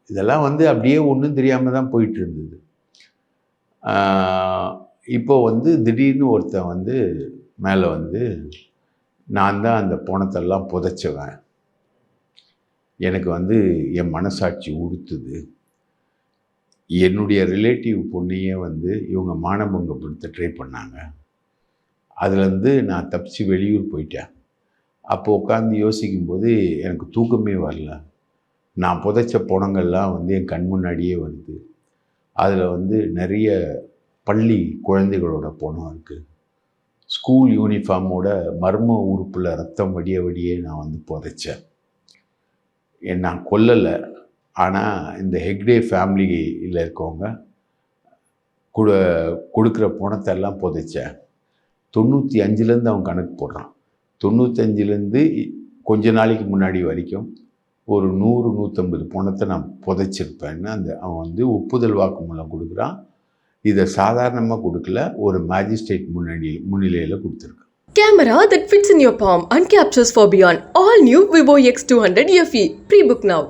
இதெல்லாம் வந்து அப்படியே ஒன்றும் தெரியாமல் தான் போயிட்டு இருந்தது. இப்போ வந்து திடீர்னு ஒருத்தன் வந்து மேலே வந்து, நான் தான் அந்த பணத்தெல்லாம் புதைச்சவன், எனக்கு வந்து என் மனசாட்சி உறுத்துது, என்னுடைய ரிலேட்டிவ் பொண்ணையே வந்து இவங்க மானபங்கப்படுத்த ட்ரை பண்ணாங்க, அதுலேருந்து நான் தப்பிச்சு வெளியூர் போயிட்டேன். அப்போ உட்காந்து யோசிக்கும்போது எனக்கு தூக்கமே வரல. நான் புதைச்ச பணங்கள்லாம் வந்து என் கண் முன்னாடியே வருது. அதில் வந்து நிறைய பள்ளி குழந்தைகளோட பணம் இருக்குது. ஸ்கூல் யூனிஃபார்மோட மர்ம உறுப்பில் ரத்தம் வடிய வடியே நான் வந்து புதைச்சேன். நான் கொல்லலை, ஆனால் இந்த ஹெக்டே ஃபேமிலியில் இருக்கவங்க கொடுக்குற பணத்தெல்லாம் புதைச்சேன். 95லேருந்து அவன் கணக்கு போடுறான். 95லேருந்து கொஞ்ச நாளைக்கு முன்னாடி வரைக்கும் ஒரு 100-150 பணத்தை நான் புதைச்சிருப்பேன்னு அவன் வந்து ஒப்புதல் வாக்குமூலம் கொடுக்குறான். இதை சாதாரணமாக கொடுக்கல, ஒரு மேஜிஸ்ட்ரேட் முன்னிலையில் கொடுத்துருக்கான். Camera that fits in your palm and captures for beyond. All new Vivo X200 FE. Pre-book now.